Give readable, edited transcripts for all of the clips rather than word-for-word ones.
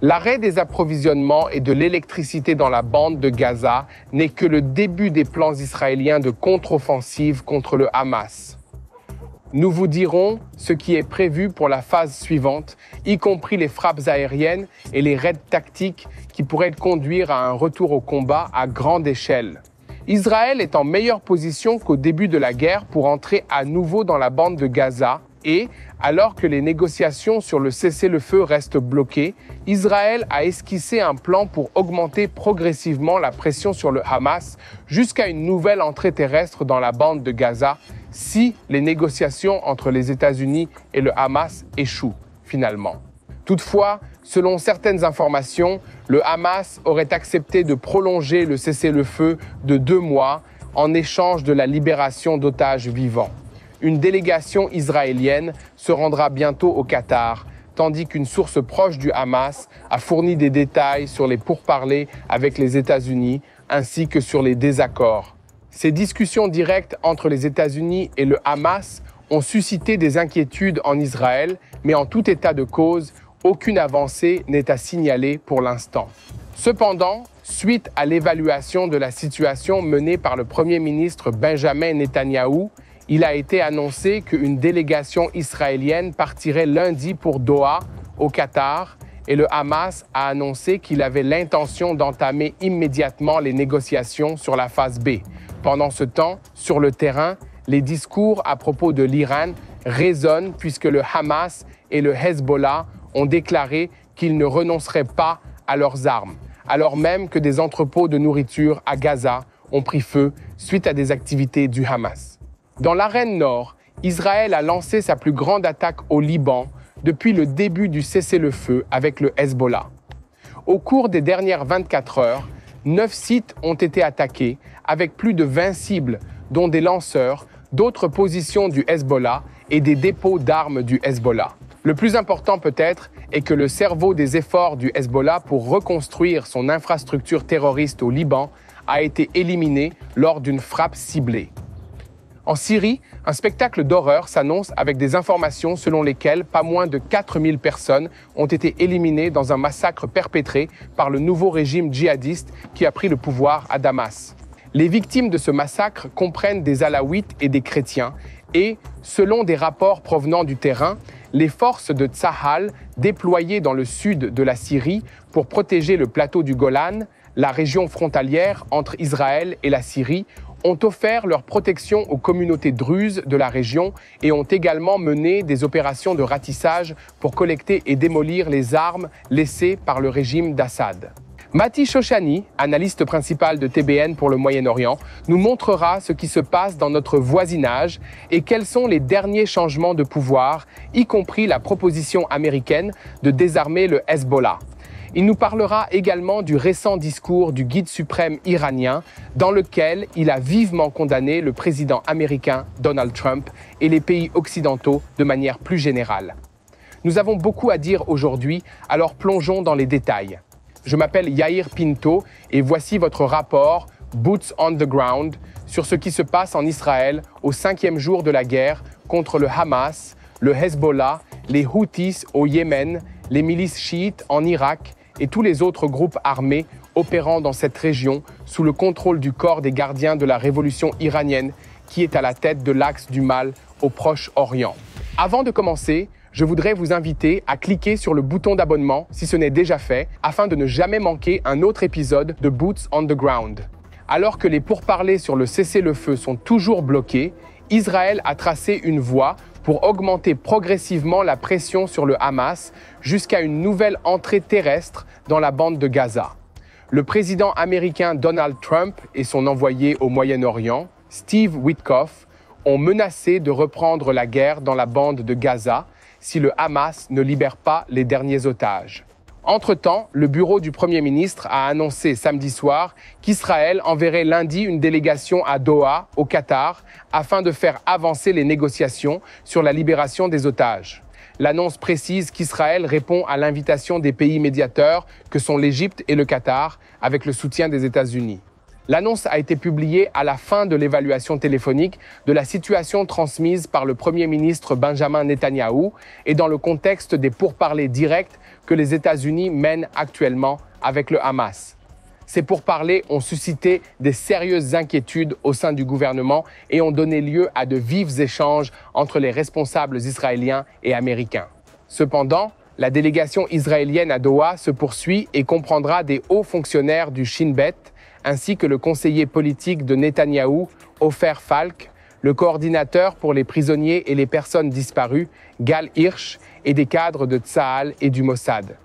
L'arrêt des approvisionnements et de l'électricité dans la bande de Gaza n'est que le début des plans israéliens de contre-offensive contre le Hamas. Nous vous dirons ce qui est prévu pour la phase suivante, y compris les frappes aériennes et les raids tactiques qui pourraient conduire à un retour au combat à grande échelle. Israël est en meilleure position qu'au début de la guerre pour entrer à nouveau dans la bande de Gaza et, alors que les négociations sur le cessez-le-feu restent bloquées, Israël a esquissé un plan pour augmenter progressivement la pression sur le Hamas jusqu'à une nouvelle entrée terrestre dans la bande de Gaza si les négociations entre les États-Unis et le Hamas échouent finalement. Toutefois, selon certaines informations, le Hamas aurait accepté de prolonger le cessez-le-feu de 2 mois en échange de la libération d'otages vivants. Une délégation israélienne se rendra bientôt au Qatar, tandis qu'une source proche du Hamas a fourni des détails sur les pourparlers avec les États-Unis ainsi que sur les désaccords. Ces discussions directes entre les États-Unis et le Hamas ont suscité des inquiétudes en Israël, mais en tout état de cause, aucune avancée n'est à signaler pour l'instant. Cependant, suite à l'évaluation de la situation menée par le Premier ministre Benjamin Netanyahou, il a été annoncé qu'une délégation israélienne partirait lundi pour Doha, au Qatar, et le Hamas a annoncé qu'il avait l'intention d'entamer immédiatement les négociations sur la phase B. Pendant ce temps, sur le terrain, les discours à propos de l'Iran résonnent puisque le Hamas et le Hezbollah ont déclaré qu'ils ne renonceraient pas à leurs armes, alors même que des entrepôts de nourriture à Gaza ont pris feu suite à des activités du Hamas. Dans l'arène nord, Israël a lancé sa plus grande attaque au Liban depuis le début du cessez-le-feu avec le Hezbollah. Au cours des dernières 24 heures, 9 sites ont été attaqués avec plus de 20 cibles, dont des lanceurs, d'autres positions du Hezbollah et des dépôts d'armes du Hezbollah. Le plus important peut-être est que le cerveau des efforts du Hezbollah pour reconstruire son infrastructure terroriste au Liban a été éliminé lors d'une frappe ciblée. En Syrie, un spectacle d'horreur s'annonce avec des informations selon lesquelles pas moins de 4000 personnes ont été éliminées dans un massacre perpétré par le nouveau régime djihadiste qui a pris le pouvoir à Damas. Les victimes de ce massacre comprennent des alaouites et des chrétiens et, selon des rapports provenant du terrain, les forces de Tsahal déployées dans le sud de la Syrie pour protéger le plateau du Golan, la région frontalière entre Israël et la Syrie, ont offert leur protection aux communautés druzes de la région et ont également mené des opérations de ratissage pour collecter et démolir les armes laissées par le régime d'Assad. Mati Shoshani, analyste principal de TBN pour le Moyen-Orient, nous montrera ce qui se passe dans notre voisinage et quels sont les derniers changements de pouvoir, y compris la proposition américaine de désarmer le Hezbollah. Il nous parlera également du récent discours du guide suprême iranien dans lequel il a vivement condamné le président américain Donald Trump et les pays occidentaux de manière plus générale. Nous avons beaucoup à dire aujourd'hui, alors plongeons dans les détails. Je m'appelle Yair Pinto et voici votre rapport Boots on the Ground sur ce qui se passe en Israël au 5e jour de la guerre contre le Hamas, le Hezbollah, les Houthis au Yémen, les milices chiites en Irak et tous les autres groupes armés opérant dans cette région sous le contrôle du corps des gardiens de la révolution iranienne qui est à la tête de l'axe du mal au Proche-Orient. Avant de commencer, je voudrais vous inviter à cliquer sur le bouton d'abonnement si ce n'est déjà fait afin de ne jamais manquer un autre épisode de Boots on the Ground. Alors que les pourparlers sur le cessez-le-feu sont toujours bloqués, Israël a tracé une voie pour augmenter progressivement la pression sur le Hamas jusqu'à une nouvelle entrée terrestre dans la bande de Gaza. Le président américain Donald Trump et son envoyé au Moyen-Orient, Steve Witkoff, ont menacé de reprendre la guerre dans la bande de Gaza si le Hamas ne libère pas les derniers otages. Entre-temps, le bureau du Premier ministre a annoncé samedi soir qu'Israël enverrait lundi une délégation à Doha, au Qatar, afin de faire avancer les négociations sur la libération des otages. L'annonce précise qu'Israël répond à l'invitation des pays médiateurs que sont l'Égypte et le Qatar, avec le soutien des États-Unis. L'annonce a été publiée à la fin de l'évaluation téléphonique de la situation transmise par le Premier ministre Benjamin Netanyahou et dans le contexte des pourparlers directs que les États-Unis mènent actuellement avec le Hamas. Ces pourparlers ont suscité des sérieuses inquiétudes au sein du gouvernement et ont donné lieu à de vifs échanges entre les responsables israéliens et américains. Cependant, la délégation israélienne à Doha se poursuit et comprendra des hauts fonctionnaires du Shin Bet, ainsi que le conseiller politique de Netanyahou, Ofer Falk, le coordinateur pour les prisonniers et les personnes disparues, Gal Hirsch, et des cadres de Tsahal et du Mossad.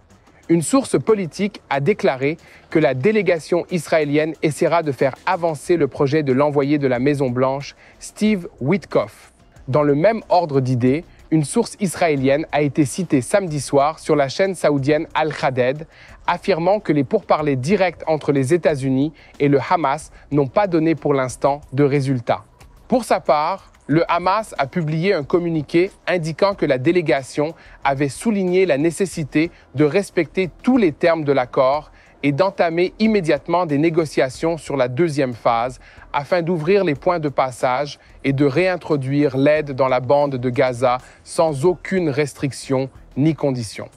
Une source politique a déclaré que la délégation israélienne essaiera de faire avancer le projet de l'envoyé de la Maison-Blanche, Steve Witkoff. Dans le même ordre d'idées, une source israélienne a été citée samedi soir sur la chaîne saoudienne Al-Khaded, affirmant que les pourparlers directs entre les États-Unis et le Hamas n'ont pas donné pour l'instant de résultats. Pour sa part, le Hamas a publié un communiqué indiquant que la délégation avait souligné la nécessité de respecter tous les termes de l'accord et d'entamer immédiatement des négociations sur la deuxième phase afin d'ouvrir les points de passage et de réintroduire l'aide dans la bande de Gaza sans aucune restriction ni condition.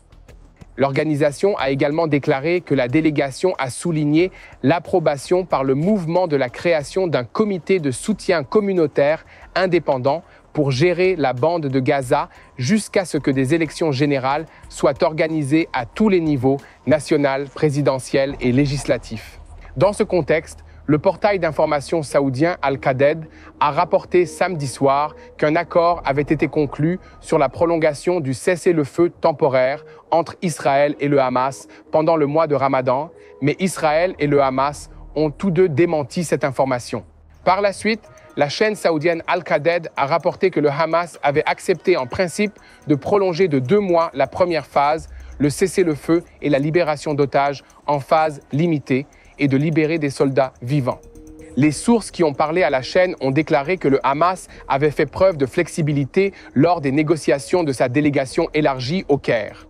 L'organisation a également déclaré que la délégation a souligné l'approbation par le mouvement de la création d'un comité de soutien communautaire indépendant pour gérer la bande de Gaza jusqu'à ce que des élections générales soient organisées à tous les niveaux, national, présidentiel et législatif. Dans ce contexte, le portail d'information saoudien Al-Khaded a rapporté samedi soir qu'un accord avait été conclu sur la prolongation du cessez-le-feu temporaire entre Israël et le Hamas pendant le mois de Ramadan, mais Israël et le Hamas ont tous deux démenti cette information. Par la suite, la chaîne saoudienne Al-Khaded a rapporté que le Hamas avait accepté en principe de prolonger de 2 mois la première phase, le cessez-le-feu et la libération d'otages en phase limitée, et de libérer des soldats vivants. Les sources qui ont parlé à la chaîne ont déclaré que le Hamas avait fait preuve de flexibilité lors des négociations de sa délégation élargie au Caire.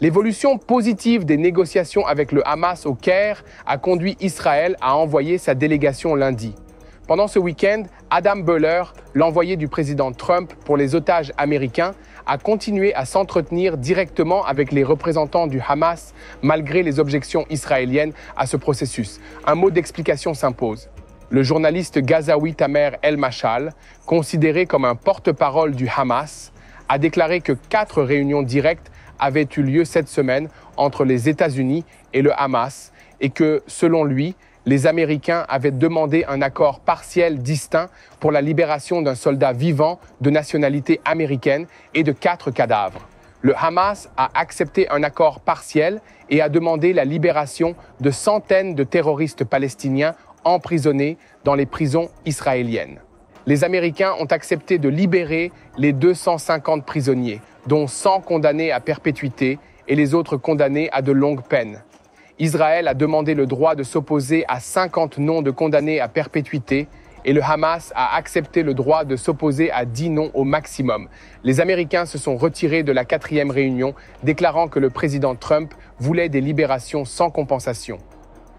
L'évolution positive des négociations avec le Hamas au Caire a conduit Israël à envoyer sa délégation lundi. Pendant ce week-end, Adam Boehler, l'envoyé du président Trump pour les otages américains, a continué à s'entretenir directement avec les représentants du Hamas malgré les objections israéliennes à ce processus. Un mot d'explication s'impose. Le journaliste gazaoui Tamer El-Mashal, considéré comme un porte-parole du Hamas, a déclaré que 4 réunions directes avaient eu lieu cette semaine entre les États-Unis et le Hamas et que, selon lui, les Américains avaient demandé un accord partiel distinct pour la libération d'un soldat vivant de nationalité américaine et de 4 cadavres. Le Hamas a accepté un accord partiel et a demandé la libération de centaines de terroristes palestiniens emprisonnés dans les prisons israéliennes. Les Américains ont accepté de libérer les 250 prisonniers, dont 100 condamnés à perpétuité et les autres condamnés à de longues peines. Israël a demandé le droit de s'opposer à 50 noms de condamnés à perpétuité et le Hamas a accepté le droit de s'opposer à 10 noms au maximum. Les Américains se sont retirés de la 4e réunion, déclarant que le président Trump voulait des libérations sans compensation.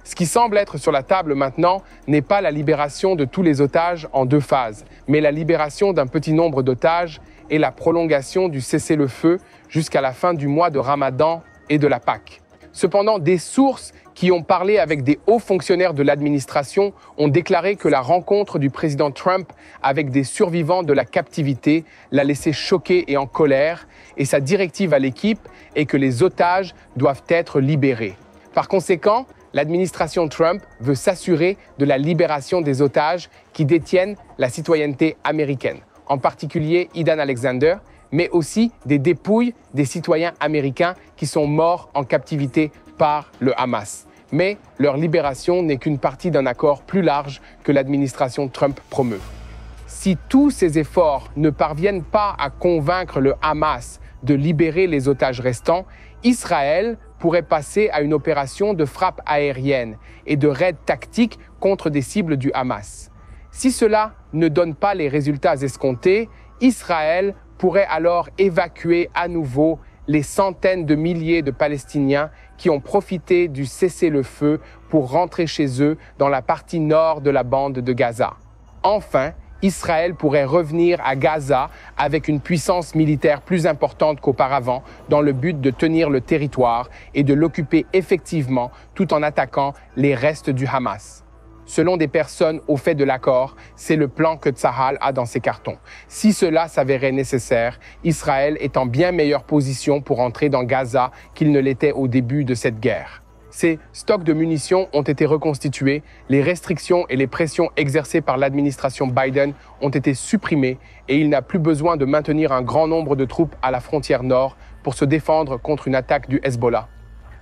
Ce qui semble être sur la table maintenant n'est pas la libération de tous les otages en 2 phases, mais la libération d'un petit nombre d'otages et la prolongation du cessez-le-feu jusqu'à la fin du mois de Ramadan et de la Pâque. Cependant, des sources qui ont parlé avec des hauts fonctionnaires de l'administration ont déclaré que la rencontre du président Trump avec des survivants de la captivité l'a laissé choqué et en colère, et sa directive à l'équipe est que les otages doivent être libérés. Par conséquent, l'administration Trump veut s'assurer de la libération des otages qui détiennent la citoyenneté américaine, en particulier Idan Alexander, mais aussi des dépouilles des citoyens américains qui sont morts en captivité par le Hamas. Mais leur libération n'est qu'une partie d'un accord plus large que l'administration Trump promeut. Si tous ces efforts ne parviennent pas à convaincre le Hamas de libérer les otages restants, Israël pourrait passer à une opération de frappe aérienne et de raid tactique contre des cibles du Hamas. Si cela ne donne pas les résultats escomptés, Israël pourrait alors évacuer à nouveau les centaines de milliers de Palestiniens qui ont profité du cessez-le-feu pour rentrer chez eux dans la partie nord de la bande de Gaza. Enfin, Israël pourrait revenir à Gaza avec une puissance militaire plus importante qu'auparavant dans le but de tenir le territoire et de l'occuper effectivement tout en attaquant les restes du Hamas. Selon des personnes au fait de l'accord, c'est le plan que Tsahal a dans ses cartons. Si cela s'avérait nécessaire, Israël est en bien meilleure position pour entrer dans Gaza qu'il ne l'était au début de cette guerre. Ces stocks de munitions ont été reconstitués, les restrictions et les pressions exercées par l'administration Biden ont été supprimées et il n'a plus besoin de maintenir un grand nombre de troupes à la frontière nord pour se défendre contre une attaque du Hezbollah.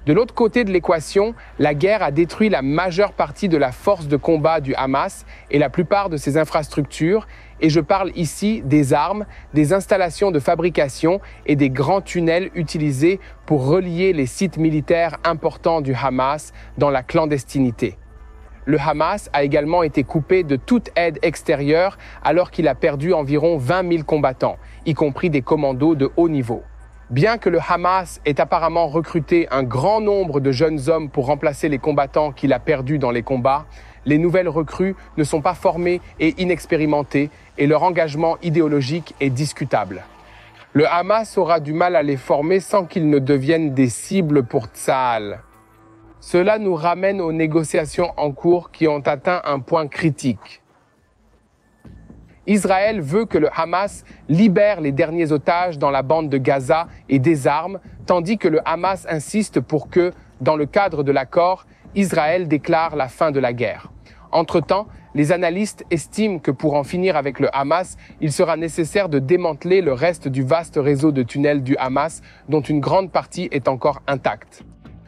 De l'autre côté de l'équation, la guerre a détruit la majeure partie de la force de combat du Hamas et la plupart de ses infrastructures, et je parle ici des armes, des installations de fabrication et des grands tunnels utilisés pour relier les sites militaires importants du Hamas dans la clandestinité. Le Hamas a également été coupé de toute aide extérieure alors qu'il a perdu environ 20 000 combattants, y compris des commandos de haut niveau. Bien que le Hamas ait apparemment recruté un grand nombre de jeunes hommes pour remplacer les combattants qu'il a perdus dans les combats, les nouvelles recrues ne sont pas formées et inexpérimentées et leur engagement idéologique est discutable. Le Hamas aura du mal à les former sans qu'ils ne deviennent des cibles pour Tsahal. Cela nous ramène aux négociations en cours qui ont atteint un point critique. Israël veut que le Hamas libère les derniers otages dans la bande de Gaza et désarme, tandis que le Hamas insiste pour que, dans le cadre de l'accord, Israël déclare la fin de la guerre. Entre-temps, les analystes estiment que pour en finir avec le Hamas, il sera nécessaire de démanteler le reste du vaste réseau de tunnels du Hamas, dont une grande partie est encore intacte.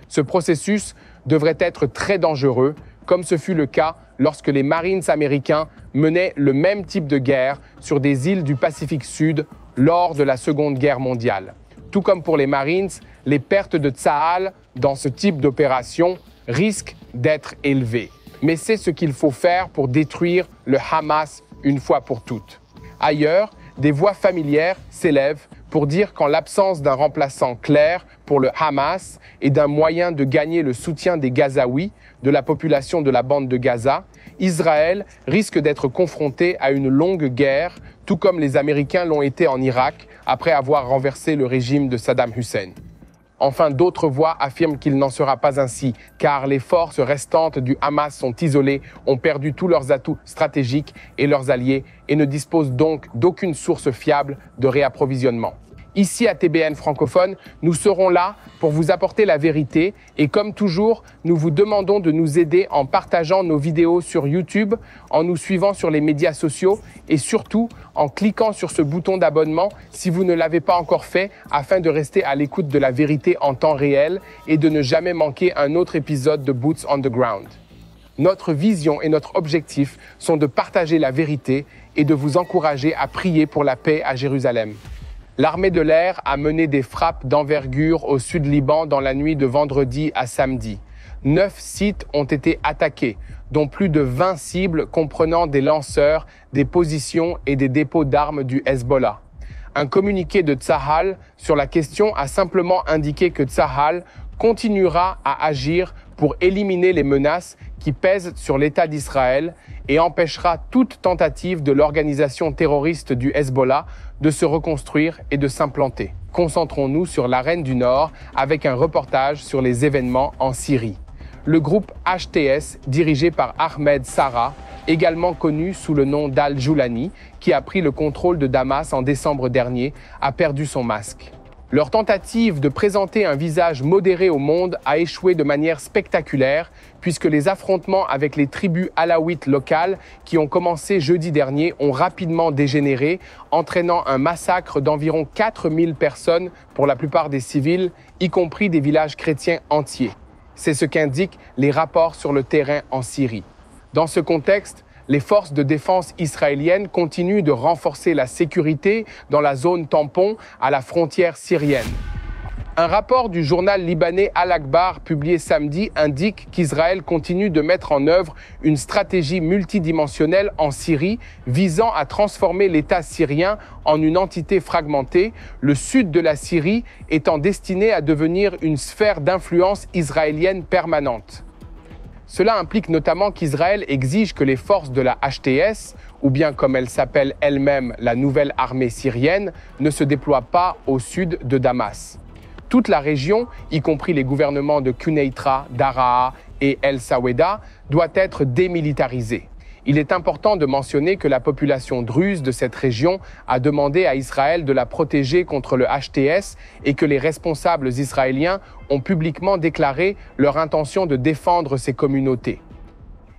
Ce processus devrait être très dangereux, comme ce fut le cas lorsque les Marines américains menaient le même type de guerre sur des îles du Pacifique Sud lors de la Seconde Guerre mondiale. Tout comme pour les Marines, les pertes de Tsahal dans ce type d'opération risquent d'être élevées. Mais c'est ce qu'il faut faire pour détruire le Hamas une fois pour toutes. Ailleurs, des voix familières s'élèvent pour dire qu'en l'absence d'un remplaçant clair pour le Hamas et d'un moyen de gagner le soutien des Gazaouis, de la population de la bande de Gaza, Israël risque d'être confronté à une longue guerre, tout comme les Américains l'ont été en Irak après avoir renversé le régime de Saddam Hussein. Enfin, d'autres voix affirment qu'il n'en sera pas ainsi, car les forces restantes du Hamas sont isolées, ont perdu tous leurs atouts stratégiques et leurs alliés, et ne disposent donc d'aucune source fiable de réapprovisionnement. Ici, à TBN francophone, nous serons là pour vous apporter la vérité et comme toujours, nous vous demandons de nous aider en partageant nos vidéos sur YouTube, en nous suivant sur les médias sociaux et surtout en cliquant sur ce bouton d'abonnement si vous ne l'avez pas encore fait afin de rester à l'écoute de la vérité en temps réel et de ne jamais manquer un autre épisode de Boots on the Ground. Notre vision et notre objectif sont de partager la vérité et de vous encourager à prier pour la paix à Jérusalem. L'armée de l'air a mené des frappes d'envergure au sud Liban dans la nuit de vendredi à samedi. 9 sites ont été attaqués, dont plus de 20 cibles comprenant des lanceurs, des positions et des dépôts d'armes du Hezbollah. Un communiqué de Tsahal sur la question a simplement indiqué que Tsahal continuera à agir pour éliminer les menaces qui pèsent sur l'État d'Israël et empêchera toute tentative de l'organisation terroriste du Hezbollah de se reconstruire et de s'implanter. Concentrons-nous sur l'arène du Nord avec un reportage sur les événements en Syrie. Le groupe HTS, dirigé par Ahmed Sarraj, également connu sous le nom d'Al-Joulani, qui a pris le contrôle de Damas en décembre dernier, a perdu son masque. Leur tentative de présenter un visage modéré au monde a échoué de manière spectaculaire puisque les affrontements avec les tribus alaouites locales qui ont commencé jeudi dernier ont rapidement dégénéré, entraînant un massacre d'environ 4000 personnes, pour la plupart des civils, y compris des villages chrétiens entiers. C'est ce qu'indiquent les rapports sur le terrain en Syrie. Dans ce contexte, les forces de défense israéliennes continuent de renforcer la sécurité dans la zone tampon à la frontière syrienne. Un rapport du journal libanais Al-Akhbar publié samedi indique qu'Israël continue de mettre en œuvre une stratégie multidimensionnelle en Syrie visant à transformer l'État syrien en une entité fragmentée, le sud de la Syrie étant destiné à devenir une sphère d'influence israélienne permanente. Cela implique notamment qu'Israël exige que les forces de la HTS, ou bien comme elle s'appelle elle-même la nouvelle armée syrienne, ne se déploient pas au sud de Damas. Toute la région, y compris les gouvernements de Quneitra, Daraa et El Saweda, doit être démilitarisée. Il est important de mentionner que la population druze de cette région a demandé à Israël de la protéger contre le HTS et que les responsables israéliens ont publiquement déclaré leur intention de défendre ces communautés.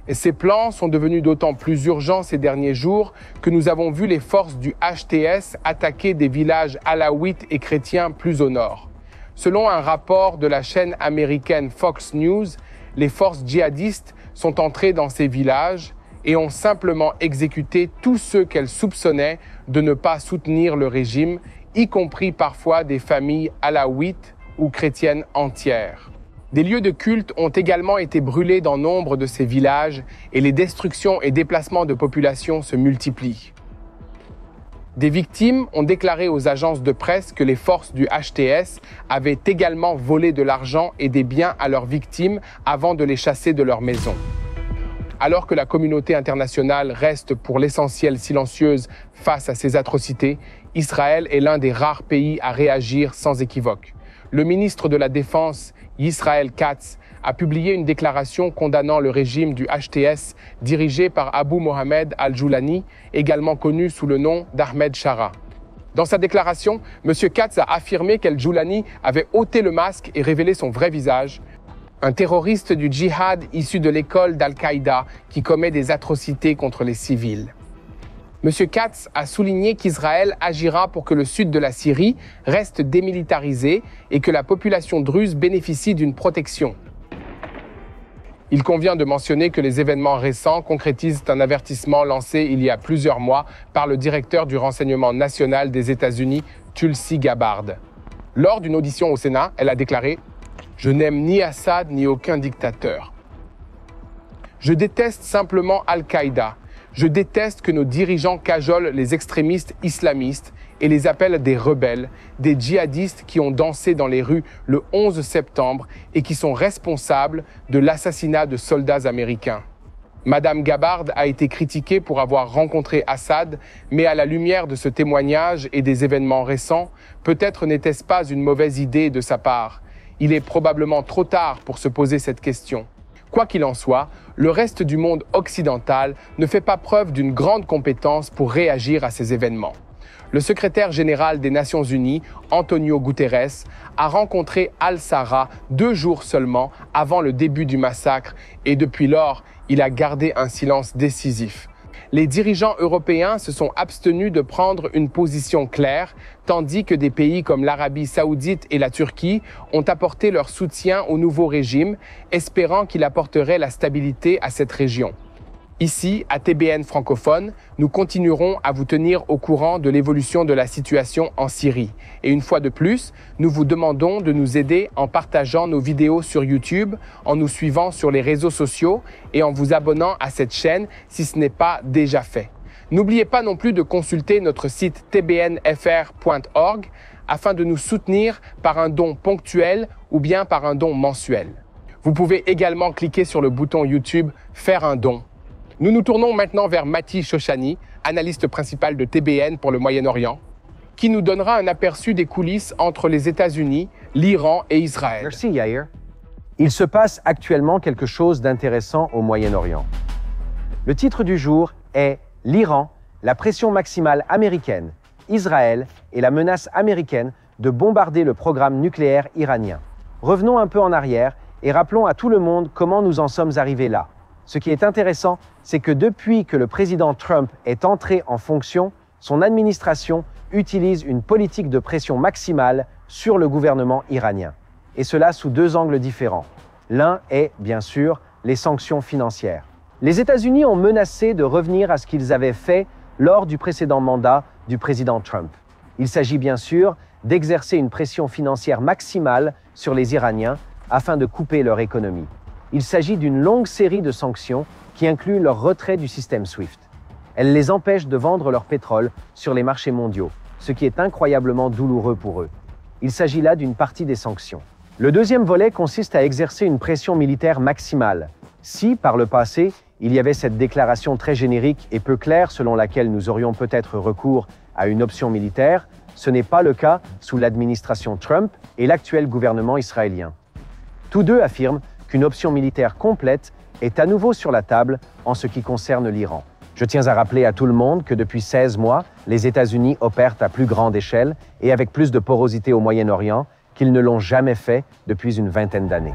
Et ces plans sont devenus d'autant plus urgents ces derniers jours que nous avons vu les forces du HTS attaquer des villages alaouites et chrétiens plus au nord. Selon un rapport de la chaîne américaine Fox News, les forces djihadistes sont entrées dans ces villages et ont simplement exécuté tous ceux qu'elles soupçonnaient de ne pas soutenir le régime, y compris parfois des familles alaouites ou chrétiennes entières. Des lieux de culte ont également été brûlés dans nombre de ces villages et les destructions et déplacements de population se multiplient. Des victimes ont déclaré aux agences de presse que les forces du HTS avaient également volé de l'argent et des biens à leurs victimes avant de les chasser de leur maison. Alors que la communauté internationale reste pour l'essentiel silencieuse face à ces atrocités, Israël est l'un des rares pays à réagir sans équivoque. Le ministre de la Défense, Israel Katz, a publié une déclaration condamnant le régime du HTS dirigé par Abu Mohamed al-Joulani, également connu sous le nom d'Ahmed Shara. Dans sa déclaration, M. Katz a affirmé qu'al-Joulani avait ôté le masque et révélé son vrai visage, un terroriste du djihad issu de l'école d'Al-Qaïda qui commet des atrocités contre les civils. M. Katz a souligné qu'Israël agira pour que le sud de la Syrie reste démilitarisé et que la population druze bénéficie d'une protection. Il convient de mentionner que les événements récents concrétisent un avertissement lancé il y a plusieurs mois par le directeur du renseignement national des États-Unis, Tulsi Gabbard. Lors d'une audition au Sénat, elle a déclaré « Je n'aime ni Assad ni aucun dictateur. Je déteste simplement Al-Qaïda. Je déteste que nos dirigeants cajolent les extrémistes islamistes et les appellent des rebelles, des djihadistes qui ont dansé dans les rues le 11 septembre et qui sont responsables de l'assassinat de soldats américains. » Madame Gabbard a été critiquée pour avoir rencontré Assad, mais à la lumière de ce témoignage et des événements récents, peut-être n'était-ce pas une mauvaise idée de sa part. Il est probablement trop tard pour se poser cette question. Quoi qu'il en soit, le reste du monde occidental ne fait pas preuve d'une grande compétence pour réagir à ces événements. Le secrétaire général des Nations Unies, Antonio Guterres, a rencontré al-Sarraj 2 jours seulement avant le début du massacre et depuis lors, il a gardé un silence décisif. Les dirigeants européens se sont abstenus de prendre une position claire, tandis que des pays comme l'Arabie saoudite et la Turquie ont apporté leur soutien au nouveau régime, espérant qu'il apporterait la stabilité à cette région. Ici, à TBN francophone, nous continuerons à vous tenir au courant de l'évolution de la situation en Syrie. Et une fois de plus, nous vous demandons de nous aider en partageant nos vidéos sur YouTube, en nous suivant sur les réseaux sociaux et en vous abonnant à cette chaîne si ce n'est pas déjà fait. N'oubliez pas non plus de consulter notre site tbnfr.org afin de nous soutenir par un don ponctuel ou bien par un don mensuel. Vous pouvez également cliquer sur le bouton YouTube « Faire un don ». Nous nous tournons maintenant vers Mati Shoshani, analyste principal de TBN pour le Moyen-Orient, qui nous donnera un aperçu des coulisses entre les États-Unis, l'Iran et Israël. Merci Yair. Il se passe actuellement quelque chose d'intéressant au Moyen-Orient. Le titre du jour est « L'Iran, la pression maximale américaine, Israël et la menace américaine de bombarder le programme nucléaire iranien ». Revenons un peu en arrière et rappelons à tout le monde comment nous en sommes arrivés là. Ce qui est intéressant, c'est que depuis que le président Trump est entré en fonction, son administration utilise une politique de pression maximale sur le gouvernement iranien. Et cela sous 2 angles différents. L'un est, bien sûr, les sanctions financières. Les États-Unis ont menacé de revenir à ce qu'ils avaient fait lors du précédent mandat du président Trump. Il s'agit bien sûr d'exercer une pression financière maximale sur les Iraniens afin de couper leur économie. Il s'agit d'une longue série de sanctions qui incluent leur retrait du système SWIFT. Elles les empêchent de vendre leur pétrole sur les marchés mondiaux, ce qui est incroyablement douloureux pour eux. Il s'agit là d'une partie des sanctions. Le deuxième volet consiste à exercer une pression militaire maximale. Si, par le passé, il y avait cette déclaration très générique et peu claire selon laquelle nous aurions peut-être recours à une option militaire, ce n'est pas le cas sous l'administration Trump et l'actuel gouvernement israélien. Tous deux affirment qu'une option militaire complète est à nouveau sur la table en ce qui concerne l'Iran. Je tiens à rappeler à tout le monde que depuis 16 mois, les États-Unis opèrent à plus grande échelle et avec plus de porosité au Moyen-Orient qu'ils ne l'ont jamais fait depuis une vingtaine d'années.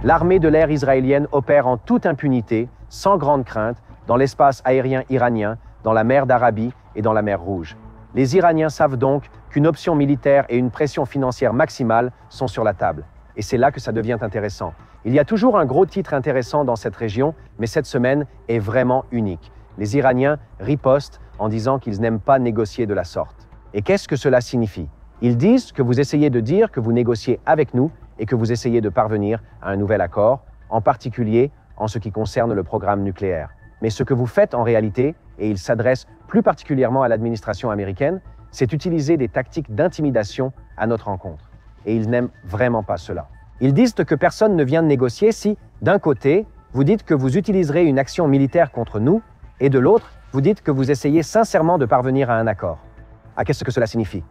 L'armée de l'air israélienne opère en toute impunité, sans grande crainte, dans l'espace aérien iranien, dans la mer d'Arabie et dans la mer Rouge. Les Iraniens savent donc qu'une option militaire et une pression financière maximale sont sur la table. Et c'est là que ça devient intéressant. Il y a toujours un gros titre intéressant dans cette région, mais cette semaine est vraiment unique. Les Iraniens ripostent en disant qu'ils n'aiment pas négocier de la sorte. Et qu'est-ce que cela signifie? Ils disent que vous essayez de dire que vous négociez avec nous et que vous essayez de parvenir à un nouvel accord, en particulier en ce qui concerne le programme nucléaire. Mais ce que vous faites en réalité, et ils s'adressent plus particulièrement à l'administration américaine, c'est utiliser des tactiques d'intimidation à notre encontre. Et ils n'aiment vraiment pas cela. Ils disent que personne ne vient de négocier si, d'un côté, vous dites que vous utiliserez une action militaire contre nous, et de l'autre, vous dites que vous essayez sincèrement de parvenir à un accord. Ah, qu'est-ce que cela signifie?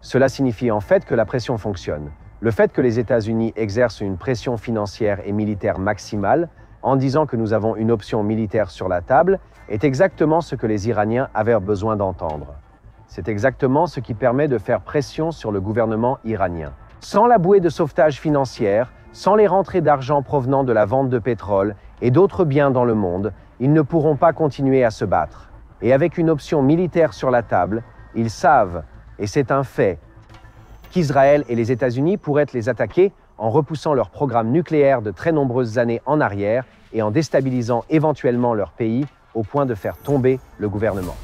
Cela signifie en fait que la pression fonctionne. Le fait que les États-Unis exercent une pression financière et militaire maximale, en disant que nous avons une option militaire sur la table, est exactement ce que les Iraniens avaient besoin d'entendre. C'est exactement ce qui permet de faire pression sur le gouvernement iranien. Sans la bouée de sauvetage financière, sans les rentrées d'argent provenant de la vente de pétrole et d'autres biens dans le monde, ils ne pourront pas continuer à se battre. Et avec une option militaire sur la table, ils savent, et c'est un fait, qu'Israël et les États-Unis pourraient les attaquer en repoussant leur programme nucléaire de très nombreuses années en arrière et en déstabilisant éventuellement leur pays au point de faire tomber le gouvernement.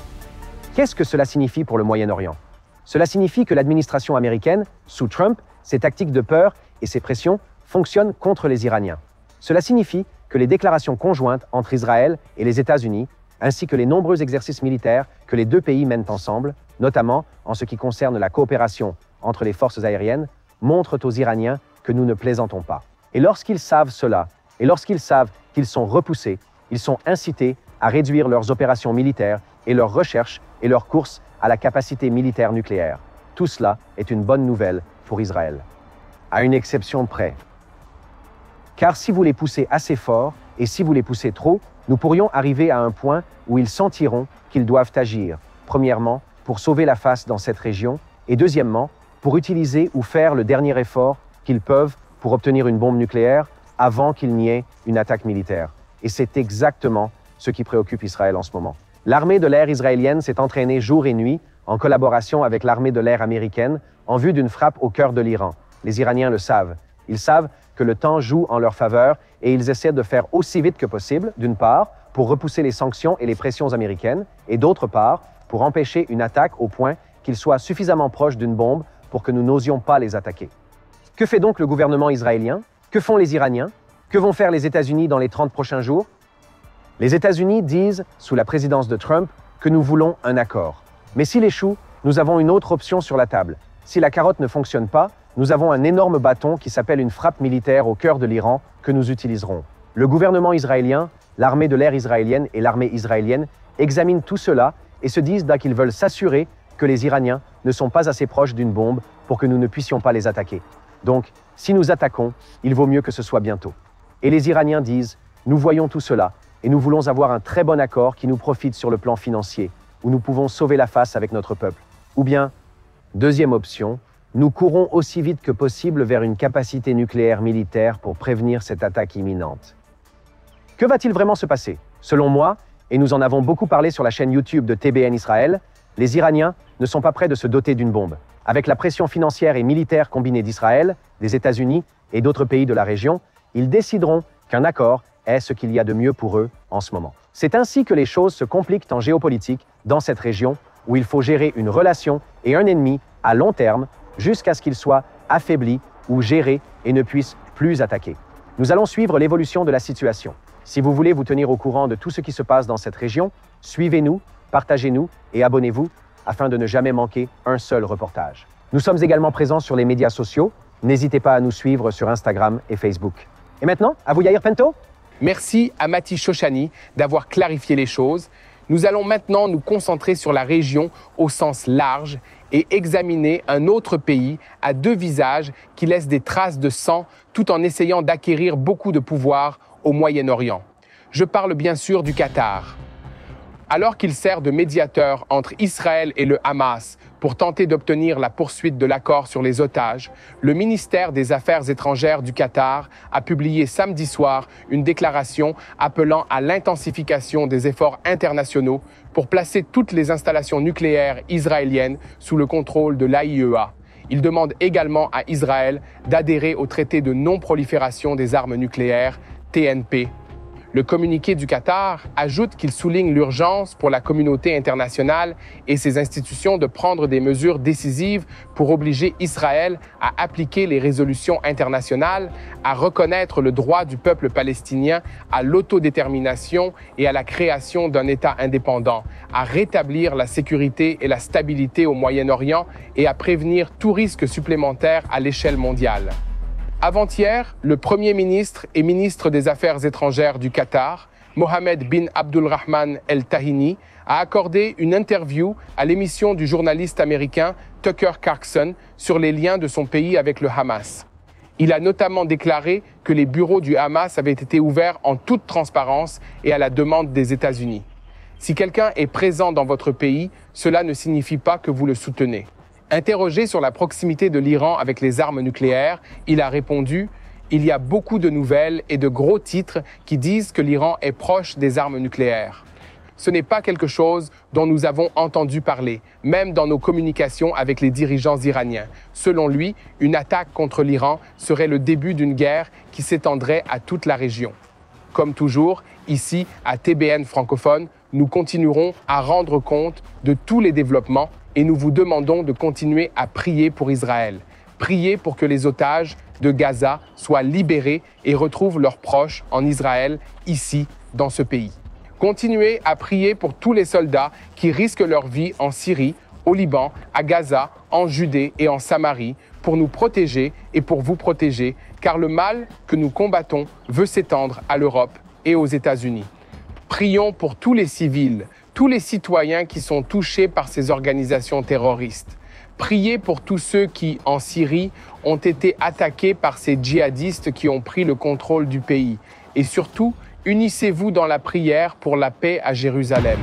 Qu'est-ce que cela signifie pour le Moyen-Orient? Cela signifie que l'administration américaine, sous Trump, ses tactiques de peur et ses pressions fonctionnent contre les Iraniens. Cela signifie que les déclarations conjointes entre Israël et les États-Unis, ainsi que les nombreux exercices militaires que les deux pays mènent ensemble, notamment en ce qui concerne la coopération entre les forces aériennes, montrent aux Iraniens que nous ne plaisantons pas. Et lorsqu'ils savent cela, et lorsqu'ils savent qu'ils sont repoussés, ils sont incités à réduire leurs opérations militaires et leurs recherches et leurs courses à la capacité militaire nucléaire. Tout cela est une bonne nouvelle pour Israël. À une exception près. Car si vous les poussez assez fort, et si vous les poussez trop, nous pourrions arriver à un point où ils sentiront qu'ils doivent agir, premièrement, pour sauver la face dans cette région, et deuxièmement, pour utiliser ou faire le dernier effort qu'ils peuvent pour obtenir une bombe nucléaire avant qu'il n'y ait une attaque militaire. Et c'est exactement ce qui préoccupe Israël en ce moment. L'armée de l'air israélienne s'est entraînée jour et nuit en collaboration avec l'armée de l'air américaine en vue d'une frappe au cœur de l'Iran. Les Iraniens le savent. Ils savent que le temps joue en leur faveur et ils essaient de faire aussi vite que possible, d'une part, pour repousser les sanctions et les pressions américaines, et d'autre part, pour empêcher une attaque au point qu'ils soient suffisamment proches d'une bombe pour que nous n'osions pas les attaquer. Que fait donc le gouvernement israélien? Que font les Iraniens? Que vont faire les États-Unis dans les 30 prochains jours? Les États-Unis disent, sous la présidence de Trump, que nous voulons un accord. Mais s'il échoue, nous avons une autre option sur la table. Si la carotte ne fonctionne pas, nous avons un énorme bâton qui s'appelle une frappe militaire au cœur de l'Iran que nous utiliserons. Le gouvernement israélien, l'armée de l'air israélienne et l'armée israélienne examinent tout cela et se disent qu'ils veulent s'assurer que les Iraniens ne sont pas assez proches d'une bombe pour que nous ne puissions pas les attaquer. Donc, si nous attaquons, il vaut mieux que ce soit bientôt. Et les Iraniens disent, nous voyons tout cela et nous voulons avoir un très bon accord qui nous profite sur le plan financier, où nous pouvons sauver la face avec notre peuple. Ou bien, deuxième option, nous courons aussi vite que possible vers une capacité nucléaire militaire pour prévenir cette attaque imminente. Que va-t-il vraiment se passer? Selon moi, et nous en avons beaucoup parlé sur la chaîne YouTube de TBN Israël, les Iraniens ne sont pas prêts de se doter d'une bombe. Avec la pression financière et militaire combinée d'Israël, des États-Unis et d'autres pays de la région, ils décideront qu'un accord est ce qu'il y a de mieux pour eux en ce moment. C'est ainsi que les choses se compliquent en géopolitique dans cette région où il faut gérer une relation et un ennemi à long terme jusqu'à ce qu'ils soient affaiblis ou gérés et ne puissent plus attaquer. Nous allons suivre l'évolution de la situation. Si vous voulez vous tenir au courant de tout ce qui se passe dans cette région, suivez-nous, partagez-nous et abonnez-vous afin de ne jamais manquer un seul reportage. Nous sommes également présents sur les médias sociaux. N'hésitez pas à nous suivre sur Instagram et Facebook. Et maintenant, à vous Yair Pento. Merci à Mati Shoshani d'avoir clarifié les choses. Nous allons maintenant nous concentrer sur la région au sens large et examiner un autre pays à deux visages qui laisse des traces de sang tout en essayant d'acquérir beaucoup de pouvoir au Moyen-Orient. Je parle bien sûr du Qatar. Alors qu'il sert de médiateur entre Israël et le Hamas pour tenter d'obtenir la poursuite de l'accord sur les otages, le ministère des Affaires étrangères du Qatar a publié samedi soir une déclaration appelant à l'intensification des efforts internationaux pour placer toutes les installations nucléaires israéliennes sous le contrôle de l'AIEA. Il demande également à Israël d'adhérer au traité de non-prolifération des armes nucléaires, TNP. Le communiqué du Qatar ajoute qu'il souligne l'urgence pour la communauté internationale et ses institutions de prendre des mesures décisives pour obliger Israël à appliquer les résolutions internationales, à reconnaître le droit du peuple palestinien à l'autodétermination et à la création d'un État indépendant, à rétablir la sécurité et la stabilité au Moyen-Orient et à prévenir tout risque supplémentaire à l'échelle mondiale. Avant-hier, le Premier ministre et ministre des Affaires étrangères du Qatar, Mohammed bin Abdulrahman El Tahini, a accordé une interview à l'émission du journaliste américain Tucker Carlson sur les liens de son pays avec le Hamas. Il a notamment déclaré que les bureaux du Hamas avaient été ouverts en toute transparence et à la demande des États-Unis. Si quelqu'un est présent dans votre pays, cela ne signifie pas que vous le soutenez. Interrogé sur la proximité de l'Iran avec les armes nucléaires, il a répondu « Il y a beaucoup de nouvelles et de gros titres qui disent que l'Iran est proche des armes nucléaires. Ce n'est pas quelque chose dont nous avons entendu parler, même dans nos communications avec les dirigeants iraniens. Selon lui, une attaque contre l'Iran serait le début d'une guerre qui s'étendrait à toute la région. » Comme toujours, ici, à TBN francophone, nous continuerons à rendre compte de tous les développements et nous vous demandons de continuer à prier pour Israël. Priez pour que les otages de Gaza soient libérés et retrouvent leurs proches en Israël, ici, dans ce pays. Continuez à prier pour tous les soldats qui risquent leur vie en Syrie, au Liban, à Gaza, en Judée et en Samarie, pour nous protéger et pour vous protéger, car le mal que nous combattons veut s'étendre à l'Europe et aux États-Unis. Prions pour tous les civils, tous les citoyens qui sont touchés par ces organisations terroristes. Priez pour tous ceux qui, en Syrie, ont été attaqués par ces djihadistes qui ont pris le contrôle du pays. Et surtout, unissez-vous dans la prière pour la paix à Jérusalem.